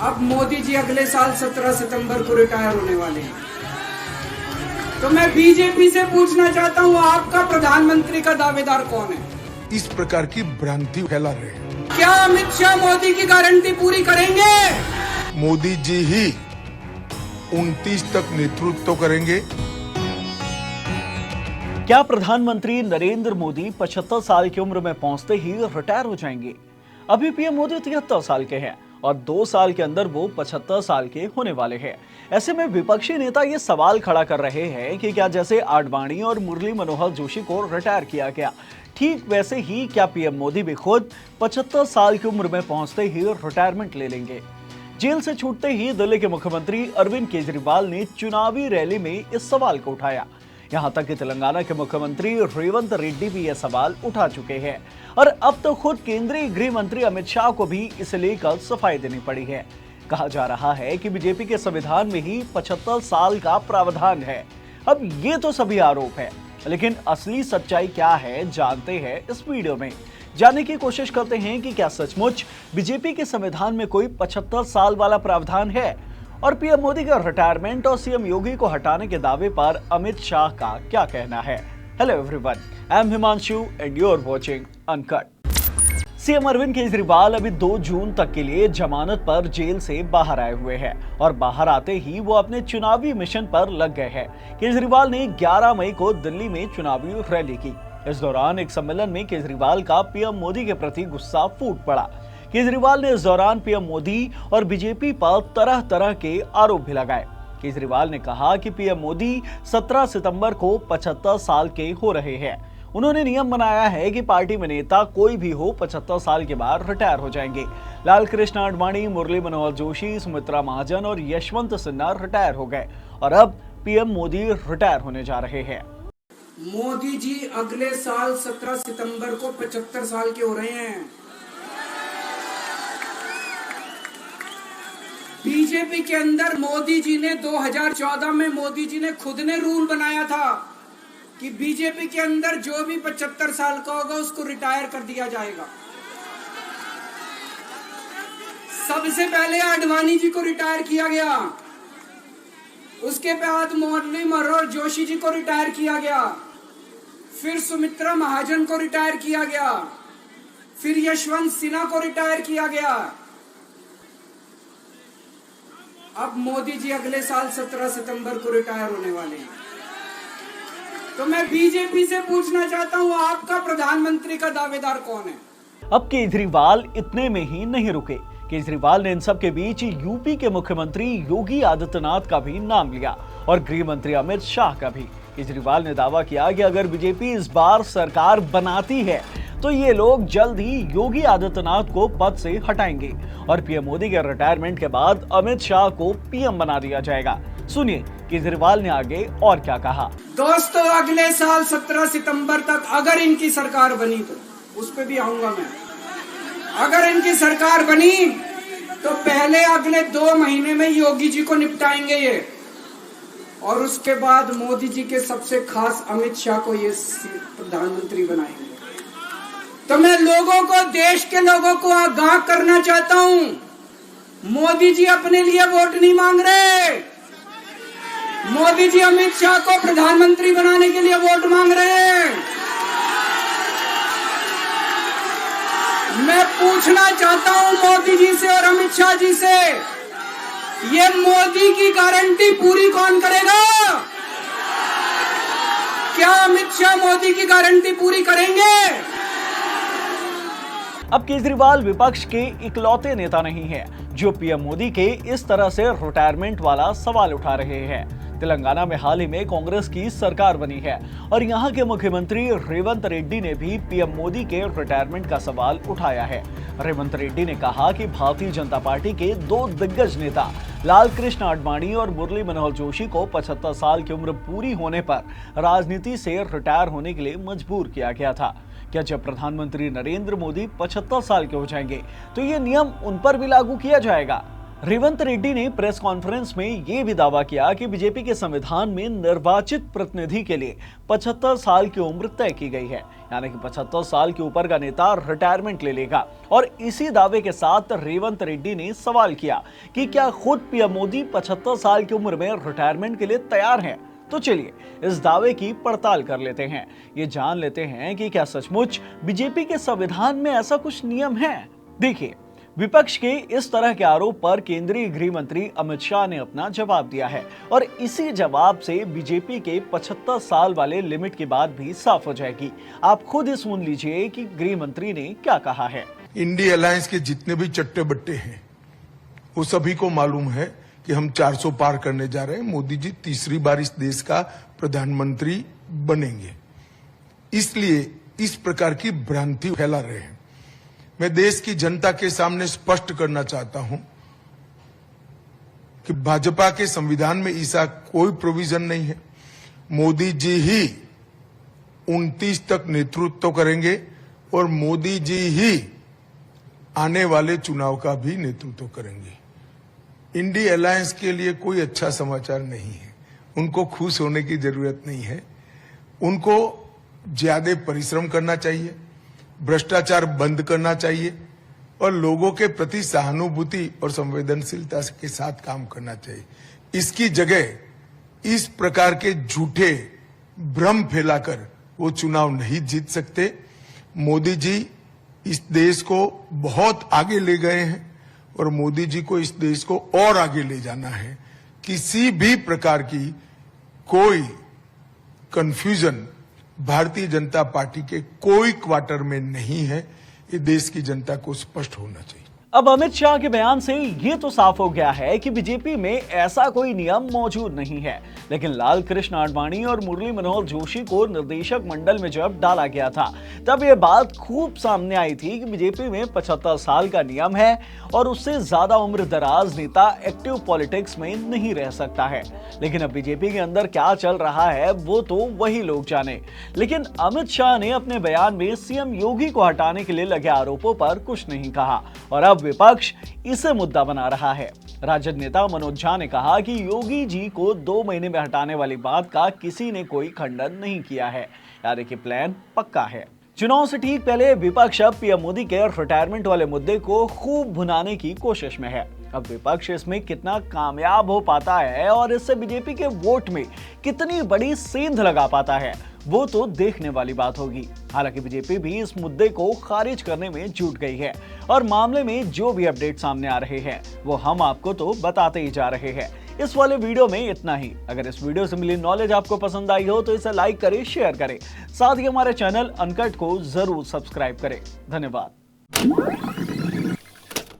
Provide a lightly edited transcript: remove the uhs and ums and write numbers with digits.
अब मोदी जी अगले साल 17 सितंबर को रिटायर होने वाले हैं। तो मैं बीजेपी से पूछना चाहता हूं, आपका प्रधानमंत्री का दावेदार कौन है? इस प्रकार की भ्रांति फैला रहे हैं। क्या अमित शाह मोदी की गारंटी पूरी करेंगे? मोदी जी ही 29 तक नेतृत्व करेंगे। क्या प्रधानमंत्री नरेंद्र मोदी 75 साल की उम्र में पहुंचते ही रिटायर हो जाएंगे? अभी पीएम मोदी 73 साल के हैं और 2 साल के अंदर वो 75 साल के होने वाले हैं। ऐसे में विपक्षी नेता ये सवाल खड़ा कर रहे हैं कि क्या जैसे आडवाणी और मुरली मनोहर जोशी को रिटायर किया गया, ठीक वैसे ही क्या पीएम मोदी भी खुद 75 साल की उम्र में पहुंचते ही रिटायरमेंट ले लेंगे? जेल से छूटते ही दिल्ली के मुख्यमंत्री अरविंद केजरीवाल ने चुनावी रैली में इस सवाल को उठाया। यहां तक कि तेलंगाना के मुख्यमंत्री रेवंत रेड्डी भी यह सवाल उठा चुके हैं और अब तो खुद केंद्रीय गृह मंत्री अमित शाह को भी इसे लेकर सफाई देनी पड़ी है। कहा जा रहा है कि बीजेपी के संविधान में ही 75 साल का प्रावधान है। अब ये तो सभी आरोप है, लेकिन असली सच्चाई क्या है जानते हैं इस वीडियो में। जानने की कोशिश करते हैं कि क्या सचमुच बीजेपी के संविधान में कोई 75 साल वाला प्रावधान है और पीएम मोदी का रिटायरमेंट और सीएम योगी को हटाने के दावे पर अमित शाह का क्या कहना है। Hello everyone, I am Himanshu and you are watching uncut. CM Arvind Kejriwal अभी 2 जून तक के लिए जमानत पर जेल से बाहर आए हुए हैं और बाहर आते ही वो अपने चुनावी मिशन पर लग गए हैं। केजरीवाल ने 11 मई को दिल्ली में चुनावी रैली की। इस दौरान एक सम्मेलन में केजरीवाल का पीएम मोदी के प्रति गुस्सा फूट पड़ा। केजरीवाल ने इस दौरान पीएम मोदी और बीजेपी पर तरह तरह के आरोप भी लगाए। केजरीवाल ने कहा कि पीएम मोदी 17 सितंबर को 75 साल के हो रहे हैं। उन्होंने नियम बनाया है कि पार्टी में नेता कोई भी हो 75 साल के बाद रिटायर हो जाएंगे। लाल कृष्ण आडवाणी, मुरली मनोहर जोशी, सुमित्रा महाजन और यशवंत सिन्हा रिटायर हो गए और अब पीएम मोदी रिटायर होने जा रहे हैं। मोदी जी अगले साल 17 सितंबर को 75 साल के हो रहे हैं। बीजेपी के अंदर मोदी जी ने 2014 में मोदी जी ने खुद ने रूल बनाया था कि बीजेपी के अंदर जो भी 75 साल का होगा उसको रिटायर कर दिया जाएगा। सबसे पहले आडवाणी जी को रिटायर किया गया, उसके बाद मुरली मनोहर जोशी जी को रिटायर किया गया, फिर सुमित्रा महाजन को रिटायर किया गया, फिर यशवंत सिन्हा को रिटायर किया गया। अब मोदी जी अगले साल 17 सितंबर को रिटायर होने वाले हैं। तो मैं बीजेपी से पूछना चाहता हूं, आपका प्रधानमंत्री का दावेदार कौन है? अब केजरीवाल इतने में ही नहीं रुके। केजरीवाल ने इन सब के बीच यूपी के मुख्यमंत्री योगी आदित्यनाथ का भी नाम लिया और गृह मंत्री अमित शाह का भी। केजरीवाल ने दावा किया कि अगर बीजेपी इस बार सरकार बनाती है तो ये लोग जल्द ही योगी आदित्यनाथ को पद से हटाएंगे और पीएम मोदी के रिटायरमेंट के बाद अमित शाह को पीएम बना दिया जाएगा। सुनिए केजरीवाल ने आगे और क्या कहा। दोस्तों, अगले साल 17 सितंबर तक अगर इनकी सरकार बनी तो उस पर भी आऊंगा मैं। अगर इनकी सरकार बनी तो पहले अगले 2 महीने में योगी जी को निपटाएंगे ये, और उसके बाद मोदी जी के सबसे खास अमित शाह को ये प्रधानमंत्री बनाएंगे। तो मैं लोगों को, देश के लोगों को आगाह करना चाहता हूं, मोदी जी अपने लिए वोट नहीं मांग रहे। मोदी जी अमित शाह को प्रधानमंत्री बनाने के लिए वोट मांग रहे हैं। मैं पूछना चाहता हूं मोदी जी से और अमित शाह जी से, ये मोदी की गारंटी पूरी कौन करेगा? क्या अमित शाह मोदी की गारंटी पूरी करेंगे? अब केजरीवाल विपक्ष के इकलौते नेता नहीं है जो पीएम मोदी के इस तरह से रिटायरमेंट वाला सवाल उठा रहे हैं। तेलंगाना में हाल ही में कांग्रेस की सरकार बनी है और यहाँ के मुख्यमंत्री रेवंत रेड्डी ने भी पीएम मोदी के रिटायरमेंट का सवाल उठाया है। रेवंत रेड्डी ने कहा कि भारतीय जनता पार्टी के 2 दिग्गज नेता लाल कृष्ण आडवाणी और मुरली मनोहर जोशी को 75 साल की उम्र पूरी होने पर राजनीति से रिटायर होने के लिए मजबूर किया गया था। क्या जब प्रधानमंत्री नरेंद्र मोदी 75 साल के हो जाएंगे तो ये नियम उन पर भी लागू किया जाएगा? रेवंत रेड्डी ने प्रेस कॉन्फ्रेंस में यह भी दावा किया कि बीजेपी के संविधान में निर्वाचित प्रतिनिधि के लिए 75 साल की उम्र तय की गई है, यानी कि 75 साल के ऊपर का नेता रिटायरमेंट ले लेगा। और इसी दावे के साथ रेवंत रेड्डी ने सवाल किया कि क्या खुद पीएम मोदी 75 साल की उम्र में रिटायरमेंट के लिए तैयार हैं? तो चलिए इस दावे की पड़ताल कर लेते हैं। ये जान लेते हैं कि क्या सचमुच बीजेपी के संविधान में ऐसा कुछ नियम है। देखिए, विपक्ष के इस तरह के आरोप पर केंद्रीय गृह मंत्री अमित शाह ने अपना जवाब दिया है और इसी जवाब से बीजेपी के 75 साल वाले लिमिट की बात भी साफ हो जाएगी। आप खुद ही सुन लीजिए कि गृह मंत्री ने क्या कहा है। इंडिया अलायंस के जितने भी चट्टे बट्टे हैं वो सभी को मालूम है कि हम 400 पार करने जा रहे हैं। मोदी जी तीसरी बार इस देश का प्रधानमंत्री बनेंगे, इसलिए इस प्रकार की भ्रांति फैला रहे हैं। मैं देश की जनता के सामने स्पष्ट करना चाहता हूं कि भाजपा के संविधान में ऐसा कोई प्रोविजन नहीं है। मोदी जी ही 29 तक नेतृत्व करेंगे और मोदी जी ही आने वाले चुनाव का भी नेतृत्व करेंगे। इंडिया अलायंस के लिए कोई अच्छा समाचार नहीं है। उनको खुश होने की जरूरत नहीं है। उनको ज्यादा परिश्रम करना चाहिए, भ्रष्टाचार बंद करना चाहिए और लोगों के प्रति सहानुभूति और संवेदनशीलता के साथ काम करना चाहिए। इसकी जगह इस प्रकार के झूठे भ्रम फैलाकर वो चुनाव नहीं जीत सकते। मोदी जी इस देश को बहुत आगे ले गए हैं और मोदी जी को इस देश को और आगे ले जाना है। किसी भी प्रकार की कोई कंफ्यूजन भारतीय जनता पार्टी के कोई क्वार्टर में नहीं है। ये देश की जनता को स्पष्ट होना चाहिए। अब अमित शाह के बयान से ये तो साफ हो गया है कि बीजेपी में ऐसा कोई नियम मौजूद नहीं है, लेकिन लाल कृष्ण आडवाणी और मुरली मनोहर जोशी को निर्देशक मंडल में जब डाला गया था तब ये बात खूब सामने आई थी कि बीजेपी में 75 साल का नियम है और उससे ज्यादा उम्र दराज नेता एक्टिव पॉलिटिक्स में नहीं रह सकता है। लेकिन अब बीजेपी के अंदर क्या चल रहा है वो तो वही लोग जाने। लेकिन अमित शाह ने अपने बयान में सीएम योगी को हटाने के लिए लगे आरोपों पर कुछ नहीं कहा और अब विपक्ष इसे मुद्दा बना रहा है। राजद नेता मनोज झा ने कहा कि योगी जी को 2 महीने में हटाने वाली बात का किसी ने कोई खंडन नहीं किया है, यानी कि प्लान पक्का है। चुनाव से ठीक पहले विपक्ष अब पीएम मोदी के रिटायरमेंट वाले मुद्दे को खूब भुनाने की कोशिश में है। अब विपक्ष इसमें कितना कामयाब हो पाता है और इससे बीजेपी के वोट में कितनी बड़ी सेंध लगा पाता है वो तो देखने वाली बात होगी। हालांकि बीजेपी भी इस मुद्दे को खारिज करने में जुट गई है और मामले में जो भी अपडेट सामने आ रहे हैं वो हम आपको तो बताते ही जा रहे हैं। इस वाले वीडियो में इतना ही। अगर इस वीडियो से मिली नॉलेज आपको पसंद आई हो तो इसे लाइक करें, शेयर करें, साथ ही हमारे चैनल अनकट को जरूर सब्सक्राइब करें। धन्यवाद।